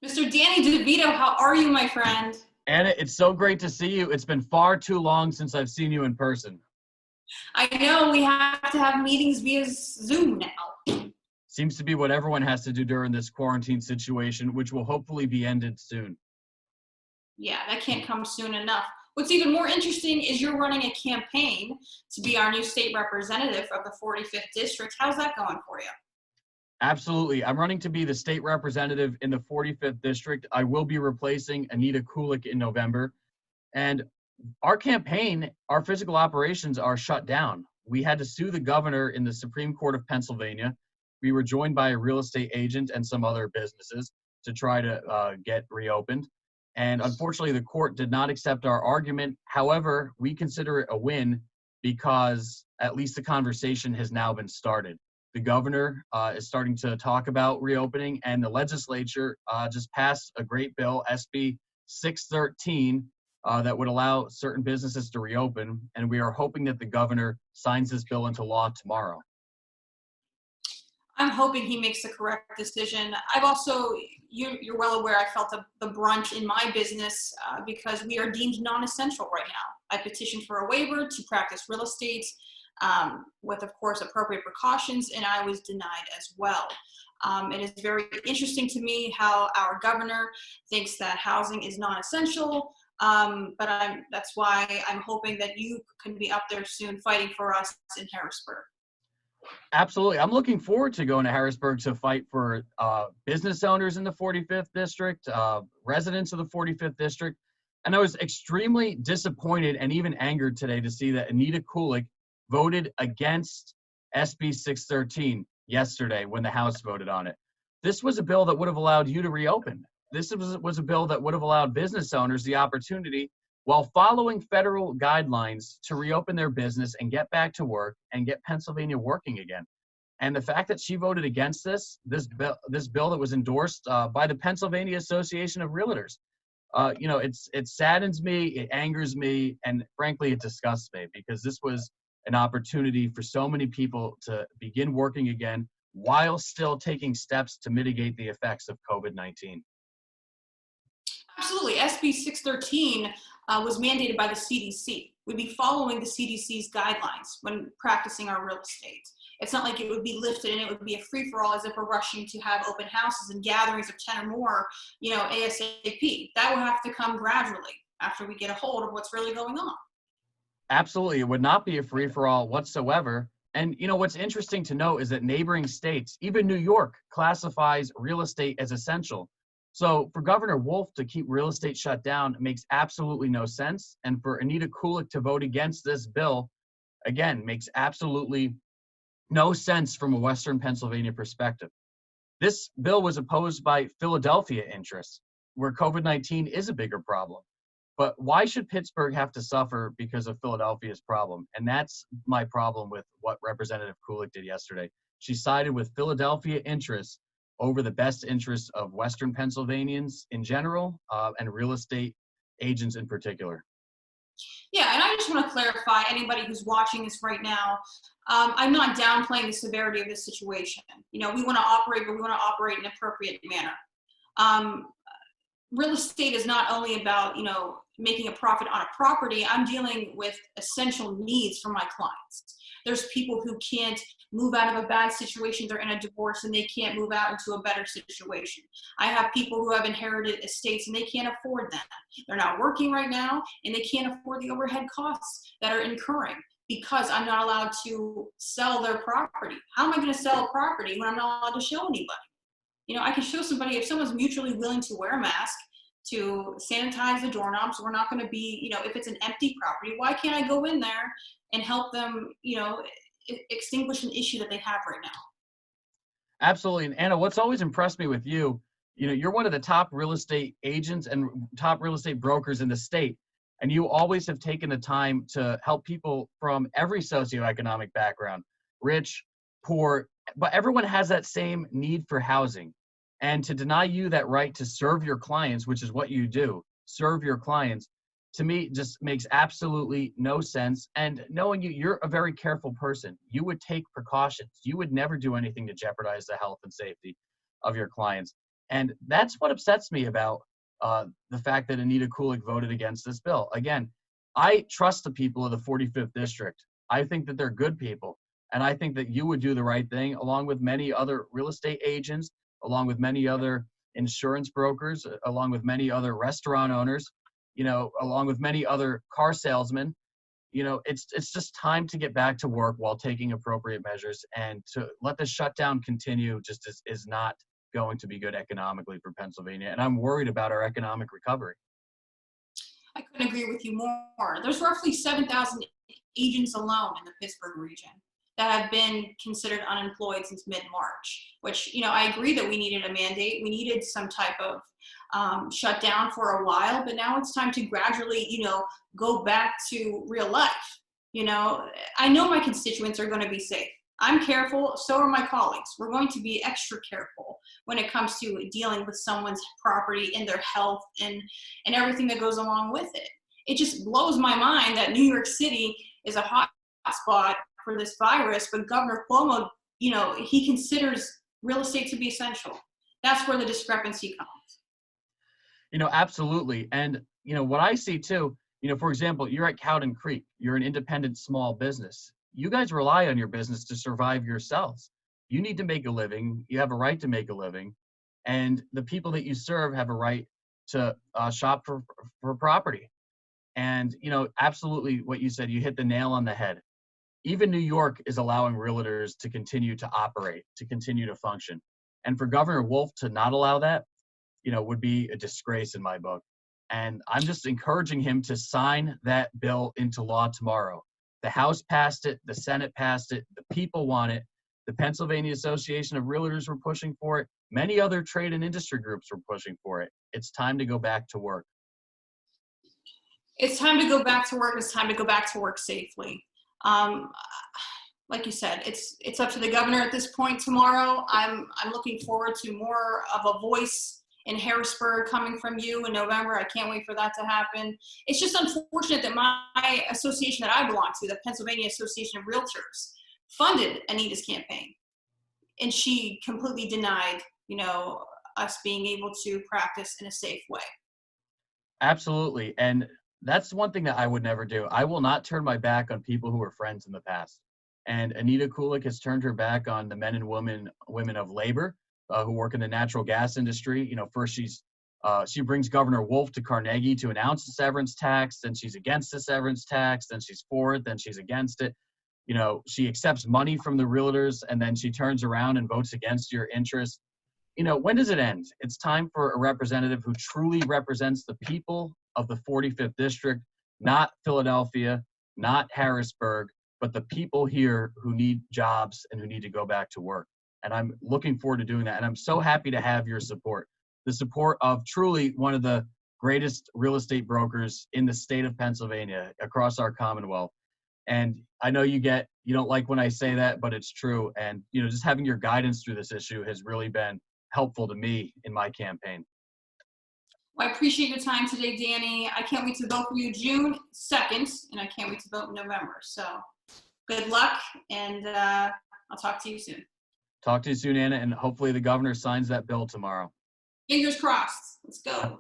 Mr. Danny DeVito, how are you, my friend? Anna, it's so great to see you. It's been far too long since I've seen you in person. I know we have to have meetings via Zoom now. Seems to be what everyone has to do during this quarantine situation, which will hopefully be ended soon. Yeah, that can't come soon enough. What's even more interesting is you're running a campaign to be our new state representative of the 45th district. How's that going for you? Absolutely. I'm running to be the state representative in the 45th district. I will be replacing Anita Kulik in November. And our campaign, our physical operations are shut down. We had to sue the governor in the Supreme Court of Pennsylvania. We were joined by a real estate agent and some other businesses to try to get reopened. And unfortunately, the court did not accept our argument. However, we consider it a win because at least the conversation has now been started. The governor is starting to talk about reopening, and the legislature just passed a great bill, SB 613, that would allow certain businesses to reopen. And we are hoping that the governor signs this bill into law tomorrow. I'm hoping he makes the correct decision. I've also, you're well aware, I felt the brunt in my business because we are deemed non-essential right now. I petitioned for a waiver to practice real estate with, of course, appropriate precautions, and I was denied as well. It is very interesting to me how our governor thinks that housing is non-essential, but that's why I'm hoping that you can be up there soon fighting for us in Harrisburg. Absolutely. I'm looking forward to going to Harrisburg to fight for business owners in the 45th district, residents of the 45th district. And I was extremely disappointed and even angered today to see that Anita Kulik voted against SB 613 yesterday when the House voted on it. This was a bill that would have allowed you to reopen. This was a bill that would have allowed business owners the opportunity, while following federal guidelines, to reopen their business and get back to work and get Pennsylvania working again. And the fact that she voted against this bill that was endorsed by the Pennsylvania Association of Realtors, it saddens me, it angers me, and frankly, it disgusts me because this was an opportunity for so many people to begin working again while still taking steps to mitigate the effects of COVID-19. Absolutely. SB 613 was mandated by the CDC. We'd be following the CDC's guidelines when practicing our real estate. It's not like it would be lifted and it would be a free-for-all as if we're rushing to have open houses and gatherings of 10 or more, ASAP. That will have to come gradually after we get a hold of what's really going on. Absolutely. It would not be a free-for-all whatsoever. And what's interesting to note is that neighboring states, even New York, classifies real estate as essential. So for Governor Wolf to keep real estate shut down makes absolutely no sense. And for Anita Kulik to vote against this bill, again, makes absolutely no sense from a Western Pennsylvania perspective. This bill was opposed by Philadelphia interests, where COVID-19 is a bigger problem. But why should Pittsburgh have to suffer because of Philadelphia's problem? And that's my problem with what Representative Kulik did yesterday. She sided with Philadelphia interests over the best interests of Western Pennsylvanians in general, and real estate agents in particular. Yeah, and I just want to clarify, anybody who's watching this right now, I'm not downplaying the severity of this situation. We want to operate, but we want to operate in an appropriate manner. Real estate is not only about, making a profit on a property. I'm dealing with essential needs for my clients. There's people who can't move out of a bad situation. They're in a divorce and they can't move out into a better situation. I have people who have inherited estates and they can't afford them. They're not working right now and they can't afford the overhead costs that are incurring because I'm not allowed to sell their property. How am I going to sell a property when I'm not allowed to show anybody? I can show somebody if someone's mutually willing to wear a mask, to sanitize the doorknobs. We're not going to be, if it's an empty property, why can't I go in there and help them, extinguish an issue that they have right now? Absolutely. And Anna, what's always impressed me with you, you're one of the top real estate agents and top real estate brokers in the state. And you always have taken the time to help people from every socioeconomic background, rich, poor, but everyone has that same need for housing. And to deny you that right to serve your clients, which is what you do, serve your clients, to me just makes absolutely no sense. And knowing you, you're a very careful person. You would take precautions. You would never do anything to jeopardize the health and safety of your clients. And that's what upsets me about the fact that Anita Kulik voted against this bill. Again, I trust the people of the 45th District. I think that they're good people. And I think that you would do the right thing, along with many other real estate agents, along with many other insurance brokers, along with many other restaurant owners, along with many other car salesmen. It's just time to get back to work while taking appropriate measures, and to let the shutdown continue just is not going to be good economically for Pennsylvania. And I'm worried about our economic recovery. I couldn't agree with you more. There's roughly 7,000 agents alone in the Pittsburgh region that have been considered unemployed since mid-March, which, I agree that we needed a mandate. We needed some type of shutdown for a while, but now it's time to gradually, go back to real life. I know my constituents are going to be safe. I'm careful, so are my colleagues. We're going to be extra careful when it comes to dealing with someone's property and their health and everything that goes along with it. It just blows my mind that New York City is a hot spot for this virus, but Governor Cuomo, he considers real estate to be essential. That's where the discrepancy comes. Absolutely. And, what I see too, for example, you're at Cowden Creek, you're an independent small business. You guys rely on your business to survive yourselves. You need to make a living. You have a right to make a living. And the people that you serve have a right to shop for property. And, absolutely what you said, you hit the nail on the head. Even New York is allowing realtors to continue to operate, to continue to function. And for Governor Wolf to not allow that, would be a disgrace in my book. And I'm just encouraging him to sign that bill into law tomorrow. The House passed it, the Senate passed it, the people want it. The Pennsylvania Association of Realtors were pushing for it. Many other trade and industry groups were pushing for it. It's time to go back to work. It's time to go back to work. It's time to go back to work safely. Like you said, it's up to the governor at this point tomorrow. I'm looking forward to more of a voice in Harrisburg coming from you in November. I can't wait for that to happen. It's just unfortunate that my association that I belong to, the Pennsylvania Association of Realtors, funded Anita's campaign. And she completely denied, us being able to practice in a safe way. Absolutely. And that's one thing that I would never do. I will not turn my back on people who were friends in the past. And Anita Kulik has turned her back on the men and women of labor who work in the natural gas industry. First she brings Governor Wolf to Carnegie to announce the severance tax, then she's against the severance tax, then she's for it, then she's against it. She accepts money from the realtors, and then she turns around and votes against your interests. When does it end? It's time for a representative who truly represents the people of the 45th District, not Philadelphia, not Harrisburg, but the people here who need jobs and who need to go back to work. And I'm looking forward to doing that. And I'm so happy to have your support, the support of truly one of the greatest real estate brokers in the state of Pennsylvania, across our Commonwealth. And I know you don't like when I say that, but it's true. And, just having your guidance through this issue has really been helpful to me in my campaign. Well, I appreciate your time today, Danny. I can't wait to vote for you June 2nd, and I can't wait to vote in November. So good luck, and I'll talk to you soon. Talk to you soon, Anna, and hopefully the governor signs that bill tomorrow. Fingers crossed. Let's go.